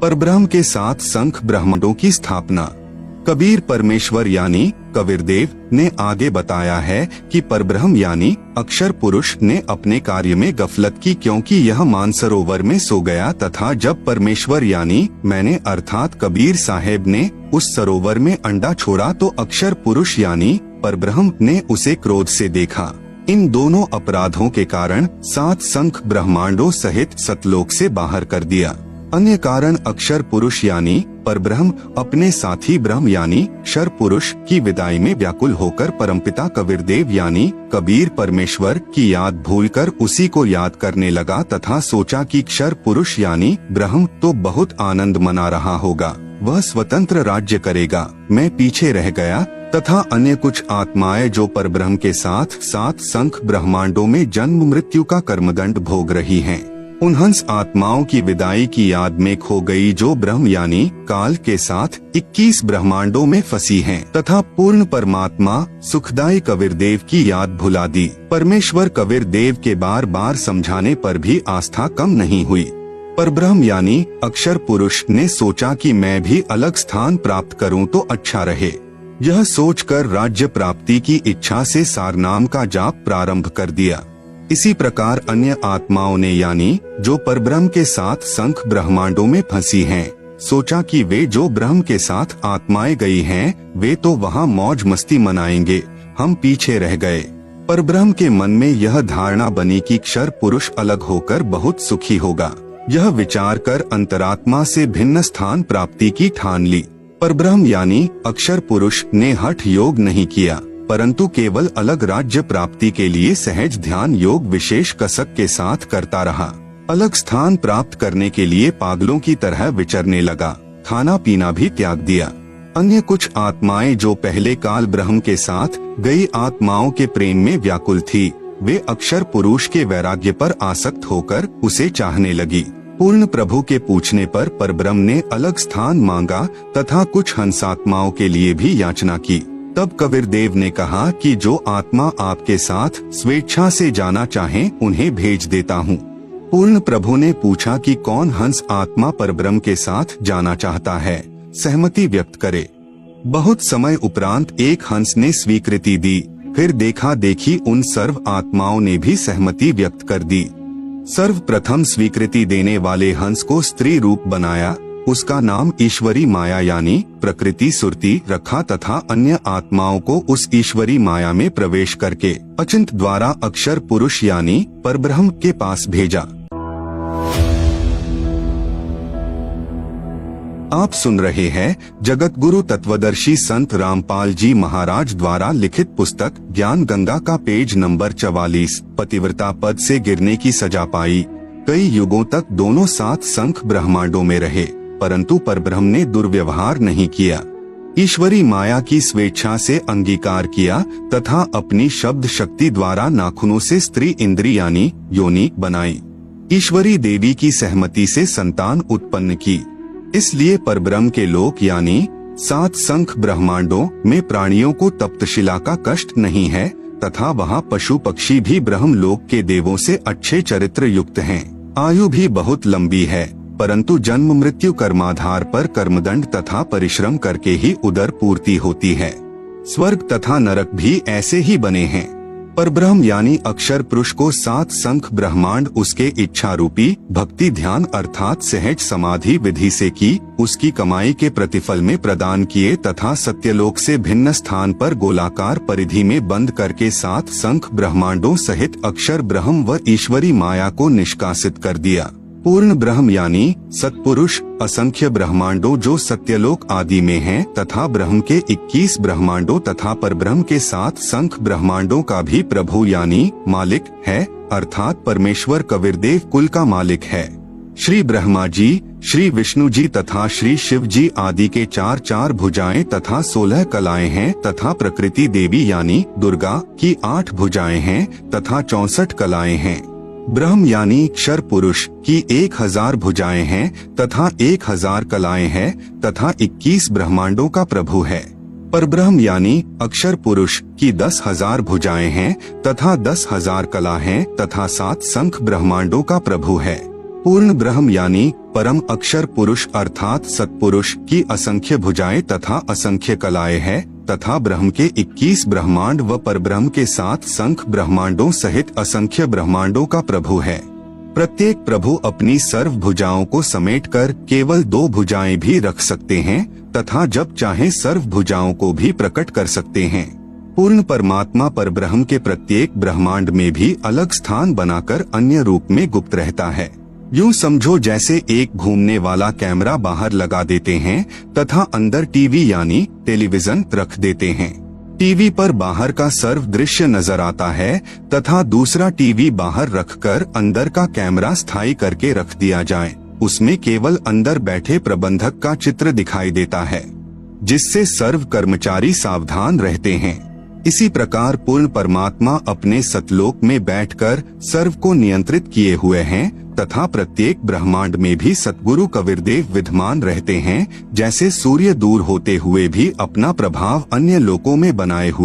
परब्रह्म के 7 संख ब्रह्मांडों की स्थापना। कबीर परमेश्वर यानी कबीरदेव ने आगे बताया है कि परब्रह्म यानी अक्षर पुरुष ने अपने कार्य में गफलत की, क्योंकि यह मानसरोवर में सो गया तथा जब परमेश्वर यानी मैंने अर्थात कबीर साहेब ने उस सरोवर में अंडा छोड़ा तो अक्षर पुरुष यानी परब्रह्म ने उसे क्रोध से देखा। इन दोनों अपराधों के कारण 7 संख ब्रह्मांडों सहित सतलोक से बाहर कर दिया। अन्य कारण अक्षर पुरुष यानी परब्रह्म अपने साथी ब्रह्म यानी क्षर पुरुष की विदाई में व्याकुल होकर परमपिता कबीरदेव यानी कबीर परमेश्वर की याद भूलकर उसी को याद करने लगा तथा सोचा कि क्षर पुरुष यानी ब्रह्म तो बहुत आनंद मना रहा होगा, वह स्वतंत्र राज्य करेगा, मैं पीछे रह गया। तथा अन्य कुछ आत्माएं जो परब्रह्म के साथ 7 संख ब्रह्मांडों में जन्म मृत्यु का कर्मदंड भोग रही हैं, उन हंस आत्माओं की विदाई की याद में खो गई जो ब्रह्म यानी काल के साथ 21 ब्रह्मांडों में फंसी हैं तथा पूर्ण परमात्मा सुखदायी कबीरदेव की याद भुला दी। परमेश्वर कबीरदेव के बार बार समझाने पर भी आस्था कम नहीं हुई। परब्रह्म यानी अक्षर पुरुष ने सोचा कि मैं भी अलग स्थान प्राप्त करूं तो अच्छा रहे। यह सोचकर राज्य प्राप्ति की इच्छा से सारनाम का जाप प्रारंभ कर दिया। इसी प्रकार अन्य आत्माओं ने यानी जो परब्रह्म के साथ संख ब्रह्मांडों में फंसी हैं, सोचा कि वे जो ब्रह्म के साथ आत्माएं गई हैं, वे तो वहां मौज मस्ती मनाएंगे, हम पीछे रह गए। परब्रह्म के मन में यह धारणा बनी कि क्षर पुरुष अलग होकर बहुत सुखी होगा। यह विचार कर अंतरात्मा से भिन्न स्थान प्राप्ति की ठान ली। परब्रह्म यानी अक्षर पुरुष ने हठ योग नहीं किया, परंतु केवल अलग राज्य प्राप्ति के लिए सहज ध्यान योग विशेष कसक के साथ करता रहा। अलग स्थान प्राप्त करने के लिए पागलों की तरह विचरने लगा, खाना पीना भी त्याग दिया। अन्य कुछ आत्माएं जो पहले काल ब्रह्म के साथ गई आत्माओं के प्रेम में व्याकुल थी, वे अक्षर पुरुष के वैराग्य पर आसक्त होकर उसे चाहने लगी। पूर्ण प्रभु के पूछने पर परब्रह्म ने अलग स्थान मांगा तथा कुछ हंसात्माओं के लिए भी याचना की। तब कबीरदेव ने कहा कि जो आत्मा आपके साथ स्वेच्छा से जाना चाहें उन्हें भेज देता हूँ। पूर्ण प्रभु ने पूछा कि कौन हंस आत्मा परब्रह्म के साथ जाना चाहता है, सहमति व्यक्त करे। बहुत समय उपरांत एक हंस ने स्वीकृति दी, फिर देखा देखी उन सर्व आत्माओं ने भी सहमति व्यक्त कर दी। सर्वप्रथम स्वीकृति देने वाले हंस को स्त्री रूप बनाया, उसका नाम ईश्वरी माया यानी प्रकृति सुरती रखा तथा अन्य आत्माओं को उस ईश्वरी माया में प्रवेश करके अचिंत द्वारा अक्षर पुरुष यानी परब्रह्म के पास भेजा। आप सुन रहे हैं जगत गुरु तत्वदर्शी संत रामपाल जी महाराज द्वारा लिखित पुस्तक ज्ञान गंगा का पेज नंबर 44। पतिव्रता पद से गिरने की सजा पाई। कई युगों तक दोनों 7 संख ब्रह्मांडों में रहे, परंतु परब्रह्म ने दुर्व्यवहार नहीं किया। ईश्वरी माया की स्वेच्छा से अंगीकार किया तथा अपनी शब्द शक्ति द्वारा नाखूनों से स्त्री इंद्री यानी योनि बनाई। ईश्वरी देवी की सहमति से संतान उत्पन्न की। इसलिए परब्रह्म के लोक यानी 7 संख ब्रह्मांडों में प्राणियों को तप्तशिला का कष्ट नहीं है तथा वहाँ पशु पक्षी भी ब्रह्म लोक के देवों से अच्छे चरित्र युक्त हैं। आयु भी बहुत लंबी है, परंतु जन्म मृत्यु कर्माधार पर कर्मदंड तथा परिश्रम करके ही उदर पूर्ति होती है। स्वर्ग तथा नरक भी ऐसे ही बने हैं। परब्रह्म यानी अक्षर पुरुष को 7 संख ब्रह्मांड उसके इच्छा रूपी भक्ति ध्यान अर्थात सहज समाधि विधि से की उसकी कमाई के प्रतिफल में प्रदान किए तथा सत्यलोक से भिन्न स्थान पर गोलाकार परिधि में बंद करके 7 संख ब्रह्मांडों सहित अक्षर ब्रह्म व ईश्वरी माया को निष्कासित कर दिया। पूर्ण ब्रह्म यानी सत्पुरुष असंख्य ब्रह्मांडों जो सत्यलोक आदि में हैं तथा ब्रह्म के 21 ब्रह्मांडों तथा परब्रह्म के 7 संख ब्रह्मांडों का भी प्रभु यानी मालिक है, अर्थात परमेश्वर कबीरदेव कुल का मालिक है। श्री ब्रह्मा जी, श्री विष्णु जी तथा श्री शिव जी आदि के 4 भुजाएं तथा 16 कलाएं हैं तथा प्रकृति देवी यानी दुर्गा की 8 भुजाएं हैं तथा 64 कलाएं हैं। ब्रह्म यानी क्षर पुरुष की 1000 भुजाएं हैं तथा 1000 कलाएं हैं तथा 21 ब्रह्मांडों का प्रभु है। परब्रह्म यानी अक्षर पुरुष की 10,000 भुजाएं हैं तथा 10,000 कला हैं तथा 7 संख ब्रह्मांडों का प्रभु है। पूर्ण ब्रह्म यानी परम अक्षर पुरुष अर्थात सत्पुरुष की असंख्य भुजाएं तथा असंख्य कलाएं है तथा ब्रह्म के 21 ब्रह्मांड व परब्रह्म के 7 संख्य ब्रह्मांडों सहित असंख्य ब्रह्मांडों का प्रभु है। प्रत्येक प्रभु अपनी सर्व भुजाओं को समेटकर केवल 2 भुजाएं भी रख सकते हैं तथा जब चाहे सर्व भुजाओं को भी प्रकट कर सकते हैं। पूर्ण परमात्मा परब्रह्म के प्रत्येक ब्रह्मांड में भी अलग स्थान बनाकर अन्य रूप में गुप्त रहता है। यूं समझो जैसे एक घूमने वाला कैमरा बाहर लगा देते हैं तथा अंदर टीवी यानी टेलीविजन रख देते हैं। टीवी पर बाहर का सर्व दृश्य नजर आता है तथा दूसरा टीवी बाहर रखकर अंदर का कैमरा स्थायी करके रख दिया जाए, उसमें केवल अंदर बैठे प्रबंधक का चित्र दिखाई देता है, जिससे सर्व कर्मचारी सावधान रहते हैं। इसी प्रकार पूर्ण परमात्मा अपने सतलोक में बैठकर सर्व को नियंत्रित किए हुए हैं तथा प्रत्येक ब्रह्मांड में भी सतगुरु कबीरदेव विद्यमान रहते हैं, जैसे सूर्य दूर होते हुए भी अपना प्रभाव अन्य लोकों में बनाए हुए